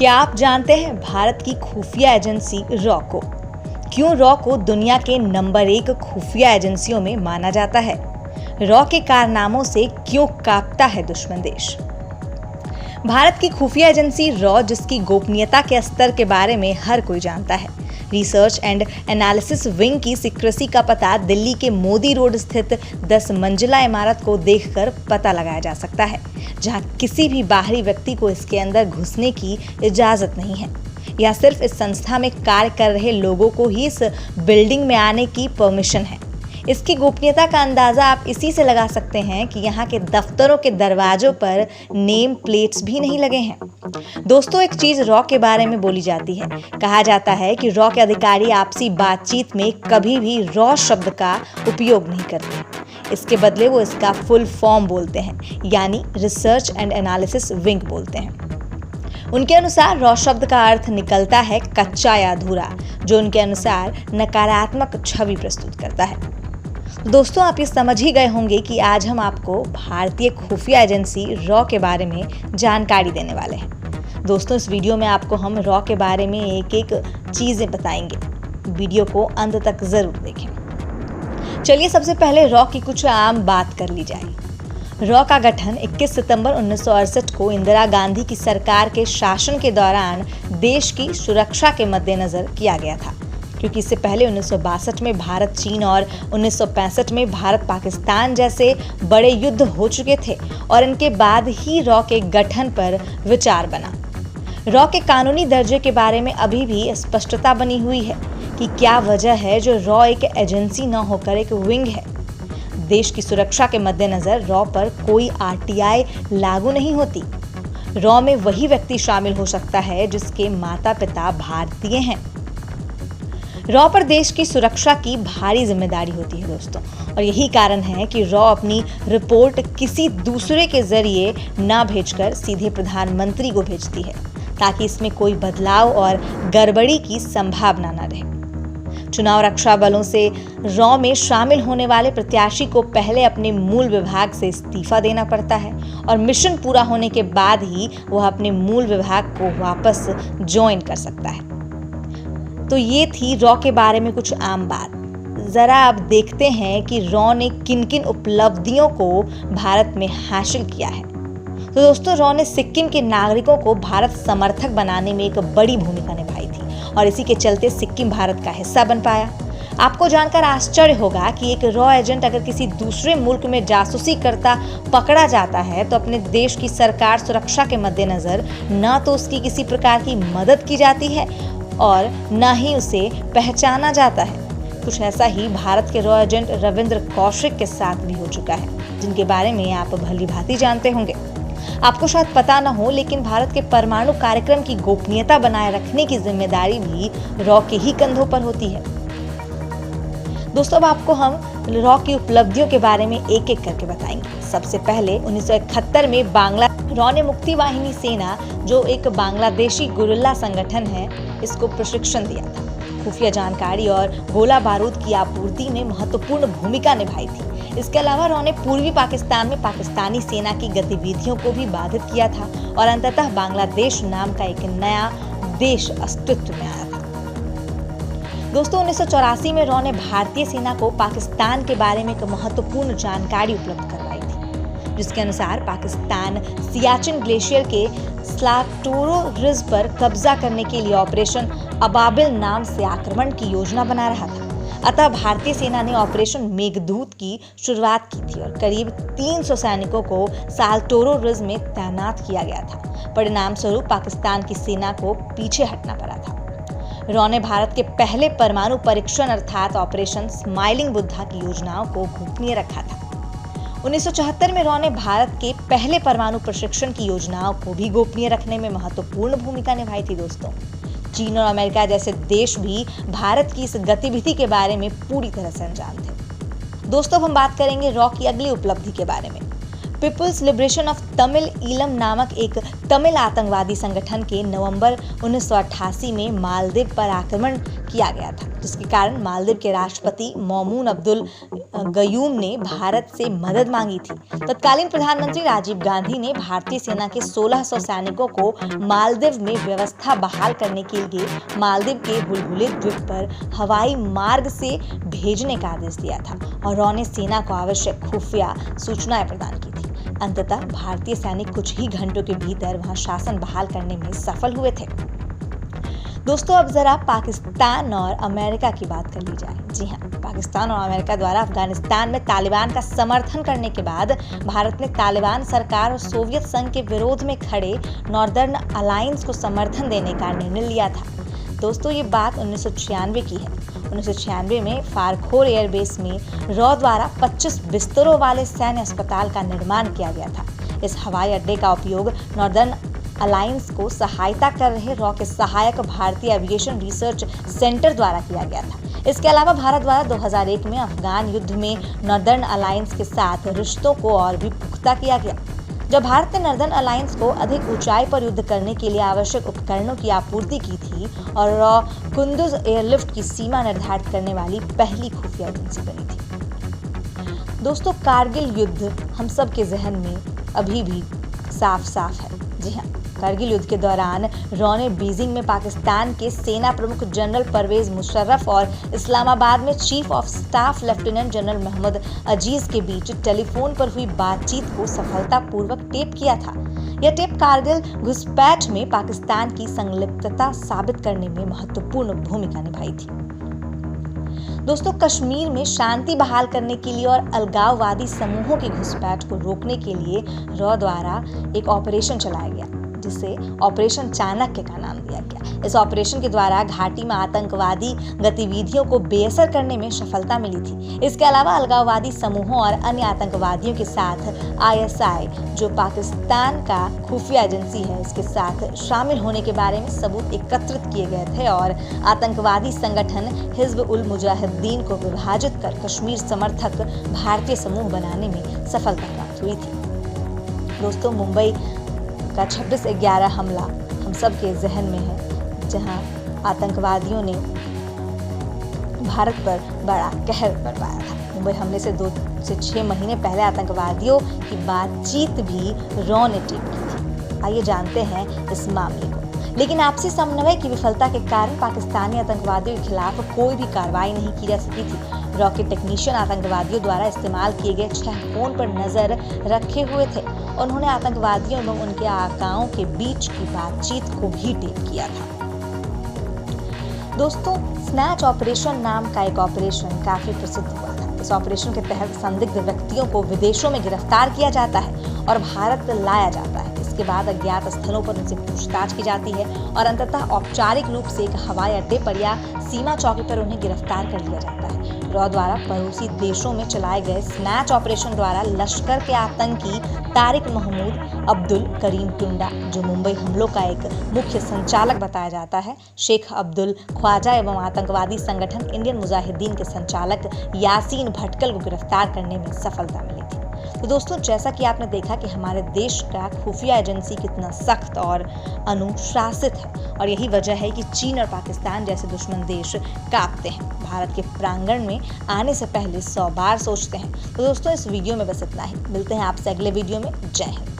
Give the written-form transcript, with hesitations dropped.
क्या आप जानते हैं भारत की खुफिया एजेंसी रॉ को? क्यों रॉ को दुनिया के नंबर 1 खुफिया एजेंसियों में माना जाता है? रॉ के कारनामों से क्यों कांपता है दुश्मन देश? भारत की खुफिया एजेंसी रॉ, जिसकी गोपनीयता के स्तर के बारे में हर कोई जानता है। रिसर्च एंड एनालिसिस विंग की सीक्रेसी का पता दिल्ली के मोदी रोड स्थित 10 मंजिला इमारत को देखकर पता लगाया जा सकता है, जहां किसी भी बाहरी व्यक्ति को इसके अंदर घुसने की इजाजत नहीं है। यह सिर्फ इस संस्था में कार्य कर रहे लोगों को ही इस बिल्डिंग में आने की परमिशन है। इसकी गोपनीयता का अंदाजा आप इसी से लगा सकते हैं कि यहाँ के दफ्तरों के दरवाजों पर नेम प्लेट्स भी नहीं लगे हैं। दोस्तों, एक चीज रॉ के बारे में बोली जाती है। कहा जाता है कि रॉ के अधिकारी आपसी बातचीत में कभी भी रॉ शब्द का उपयोग नहीं करते। इसके बदले वो इसका फुल फॉर्म बोलते हैं, यानी रिसर्च एंड एनालिसिस विंग बोलते हैं। उनके अनुसार रॉ शब्द का अर्थ निकलता है कच्चा या अधूरा, जो उनके अनुसार नकारात्मक छवि प्रस्तुत करता है। दोस्तों, आप ये समझ ही गए होंगे कि आज हम आपको भारतीय खुफिया एजेंसी रॉ के बारे में जानकारी देने वाले हैं। दोस्तों, इस वीडियो में आपको हम रॉ के बारे में एक एक चीज़ें बताएंगे। वीडियो को अंत तक ज़रूर देखें। चलिए, सबसे पहले रॉ की कुछ आम बात कर ली जाए। रॉ का गठन 21 सितंबर 1968 को इंदिरा गांधी की सरकार के शासन के दौरान देश की सुरक्षा के मद्देनजर किया गया था, क्योंकि इससे पहले 1962 में भारत चीन और 1965 में भारत पाकिस्तान जैसे बड़े युद्ध हो चुके थे और इनके बाद ही रॉ के गठन पर विचार बना। रॉ के कानूनी दर्जे के बारे में अभी भी स्पष्टता बनी हुई है कि क्या वजह है जो रॉ एक एजेंसी न होकर एक विंग है। देश की सुरक्षा के मद्देनजर रॉ पर कोई आरटीआई लागू नहीं होती। रॉ में वही व्यक्ति शामिल हो सकता है जिसके माता पिता भारतीय हैं। रॉ पर देश की सुरक्षा की भारी जिम्मेदारी होती है दोस्तों, और यही कारण है कि रॉ अपनी रिपोर्ट किसी दूसरे के जरिए ना भेजकर सीधे प्रधानमंत्री को भेजती है, ताकि इसमें कोई बदलाव और गड़बड़ी की संभावना न रहे। चुनाव रक्षा बलों से रॉ में शामिल होने वाले प्रत्याशी को पहले अपने मूल विभाग से इस्तीफा देना पड़ता है और मिशन पूरा होने के बाद ही वह अपने मूल विभाग को वापस ज्वाइन कर सकता है। तो ये थी रॉ के बारे में कुछ आम बात। जरा अब देखते हैं कि रॉ ने किन किन उपलब्धियों को भारत में हासिल किया है। तो दोस्तों, रॉ ने सिक्किम के नागरिकों को भारत समर्थक बनाने में एक बड़ी भूमिका निभाई थी और इसी के चलते सिक्किम भारत का हिस्सा बन पाया। आपको जानकर आश्चर्य होगा कि एक रॉ एजेंट अगर किसी दूसरे मुल्क में जासूसी करता पकड़ा जाता है तो अपने देश की सरकार सुरक्षा के मद्देनजर न तो उसकी किसी प्रकार की मदद की जाती है और न ही उसे पहचाना जाता है। कुछ ऐसा ही भारत के रॉ एजेंट रविंद्र कौशिक के साथ भी हो चुका है, जिनके बारे में आप भली भांति जानते होंगे। आपको शायद पता न हो, लेकिन भारत के परमाणु कार्यक्रम की गोपनीयता बनाए रखने की जिम्मेदारी भी रॉ के ही कंधों पर होती है। दोस्तों, अब आपको हम रॉ की उपलब्धियों के बारे में एक एक करके बताएंगे। सबसे पहले 1971 में रॉ ने मुक्ति वाहिनी सेना, जो एक बांग्लादेशी गुरिल्ला संगठन है, इसको प्रशिक्षण दिया था। खुफिया जानकारी और गोला बारूद की आपूर्ति में महत्वपूर्ण भूमिका निभाई थी। इसके अलावा रॉ ने पूर्वी पाकिस्तान में पाकिस्तानी सेना की गतिविधियों को भी बाधित किया था और अंततः बांग्लादेश नाम का एक नया देश अस्तित्व में आया था। दोस्तों, 1984 में रॉ ने भारतीय सेना को पाकिस्तान के बारे में एक महत्वपूर्ण जानकारी उपलब्ध करवाई थी, जिसके अनुसार पाकिस्तान सियाचिन ग्लेशियर के स्लाटोरो रिज पर कब्जा करने के लिए ऑपरेशन अबाबिल नाम से आक्रमण की योजना बना रहा था। अतः भारतीय सेना ने ऑपरेशन मेघदूत की शुरुआत की थी और करीब 300 सैनिकों को साल्टोरो रिज में तैनात किया गया था। परिणाम स्वरूप पाकिस्तान की सेना को पीछे हटना पड़ा था। रॉ ने भारत के पहले परमाणु परीक्षण अर्थात ऑपरेशन स्माइलिंग बुद्धा की योजनाओं को गोपनीय रखा था। 1974 में रॉ ने भारत के पहले परमाणु प्रशिक्षण की योजनाओं को भी गोपनीय रखने में महत्वपूर्ण भूमिका निभाई थी। दोस्तों, चीन और अमेरिका जैसे देश भी भारत की इस गतिविधि के बारे में पूरी तरह से अनजान थे। दोस्तों, अब हम बात करेंगे रॉ की अगली उपलब्धि के बारे में। People's liberation of Tamil Eelam नामक एक तमिल आतंकवादी संगठन के नवंबर 1988 में मालदीव पर आक्रमण किया गया था, जिसके कारण मालदीव के राष्ट्रपति मौमून अब्दुल गयूम ने भारत से मदद मांगी थी। तत्कालीन प्रधानमंत्री राजीव गांधी ने भारतीय सेना के 1600 सैनिकों को मालदीव में व्यवस्था बहाल करने के लिए मालदीव के बुलबुले द्वीप पर हवाई मार्ग से भेजने का आदेश दिया था और रॉ ने सेना को आवश्यक खुफिया सूचनाएं प्रदान की थी। अंततः भारतीय सैनिक कुछ ही घंटों के भीतर वहां शासन बहाल करने में सफल हुए थे। दोस्तों, अब जरा पाकिस्तान और अमेरिका की बात कर ली जाए। जी हाँ, पाकिस्तान और अमेरिका द्वारा अफगानिस्तान में तालिबान का समर्थन करने के बाद भारत ने तालिबान सरकार और सोवियत संघ के विरोध में खड़े नॉर्दर्न अलायंस को समर्थन देने का निर्णय लिया था। दोस्तों, ये बात 1996 की है। 1996 में फारखोर एयरबेस में रॉ द्वारा 25 बिस्तरों वाले सैन्य अस्पताल का निर्माण किया गया था। इस हवाई अड्डे का उपयोग नॉर्दर्न अलायंस को सहायता कर रहे रॉ के सहायक भारतीय एविएशन रिसर्च सेंटर द्वारा किया गया था। इसके अलावा भारत द्वारा 2001 में अफगान युद्ध में नॉर्दर्न अलायंस के साथ रिश्तों को और भी पुख्ता किया गया, जब भारत ने नॉर्दर्न अलायंस को अधिक ऊंचाई पर युद्ध करने के लिए आवश्यक उपकरणों की आपूर्ति की थी और रॉ कुंदुज एयरलिफ्ट की सीमा निर्धारित करने वाली पहली खुफिया एजेंसी बनी थी। दोस्तों, कारगिल युद्ध हम सब के जहन में अभी भी साफ साफ है। जी हाँ, कारगिल युद्ध के दौरान रॉ ने बीजिंग में पाकिस्तान के सेना प्रमुख जनरल परवेज मुशर्रफ और इस्लामाबाद में chief of staff lieutenant general Mohammad Aziz के बीच टेलीफोन पर हुई बातचीत को सफलतापूर्वक टेप किया था। यह टेप कारगिल घुसपैठ में पाकिस्तान की संलिप्तता साबित करने में महत्वपूर्ण भूमिका निभाई थी। दोस्तों, कश्मीर में शांति बहाल करने के लिए और अलगाववादी समूहों की घुसपैठ को रोकने के लिए रॉ द्वारा एक ऑपरेशन चलाया गया, जिसे ऑपरेशन चाणक्य का नाम दिया गया। इस ऑपरेशन के द्वारा घाटी में आतंकवादी गतिविधियों को बेअसर करने में सफलता मिली थी। इसके अलावा अलगाववादी समूहों और अन्य आतंकवादियों के साथ आईएसआई, जो पाकिस्तान का खुफिया एजेंसी है, इसके साथ शामिल होने के बारे में सबूत एकत्रित किए गए थे और आतंकवादी संगठन हिज्ब उल मुजाहिदीन को विभाजित कर कश्मीर समर्थक भारतीय समूह बनाने में सफलता प्राप्त हुई थी। दोस्तों, मुंबई का 26/11 हमला हम सब के जहन में है, जहां आतंकवादियों ने भारत पर बड़ा कहर बरपाया था। मुंबई हमले से 2 से 6 महीने पहले आतंकवादियों की बातचीत भी रॉ ने टेप की थी। आइए जानते हैं इस मामले को। लेकिन आपसी समन्वय की विफलता के कारण पाकिस्तानी आतंकवादियों के खिलाफ कोई भी कार्रवाई नहीं की जा सकी थी। रॉ के टेक्नीशियन आतंकवादियों द्वारा इस्तेमाल किए गए 6 फोन पर नजर रखे हुए थे। उन्होंने आतंकवादियों एवं उनके आकाओं के बीच की बातचीत को भी टेप किया था। दोस्तों, स्नैच ऑपरेशन नाम का एक ऑपरेशन काफी प्रसिद्ध हुआ था। इस ऑपरेशन के तहत संदिग्ध व्यक्तियों को विदेशों में गिरफ्तार किया जाता है और भारत लाया जाता है। इसके बाद अज्ञात स्थलों पर उनसे पूछताछ की जाती है और अंततः औपचारिक रूप से एक हवाई अड्डे पर या सीमा चौकी पर उन्हें गिरफ्तार कर लिया जाता है। रॉ द्वारा पड़ोसी देशों में चलाए गए स्नैच ऑपरेशन द्वारा लश्कर के आतंकी तारिक महमूद अब्दुल करीम टुंडा, जो मुंबई हमलों का एक मुख्य संचालक बताया जाता है, शेख अब्दुल ख्वाजा एवं आतंकवादी संगठन इंडियन मुजाहिदीन के संचालक यासीन भटकल को गिरफ्तार करने में सफलता मिली थी। तो दोस्तों, जैसा कि आपने देखा कि हमारे देश का खुफिया एजेंसी कितना सख्त और अनुशासित है और यही वजह है कि चीन और पाकिस्तान जैसे दुश्मन देश कांपते हैं, भारत के प्रांगण में आने से पहले 100 बार सोचते हैं। तो दोस्तों, इस वीडियो में बस इतना ही। मिलते हैं आपसे अगले वीडियो में। जय हिंद।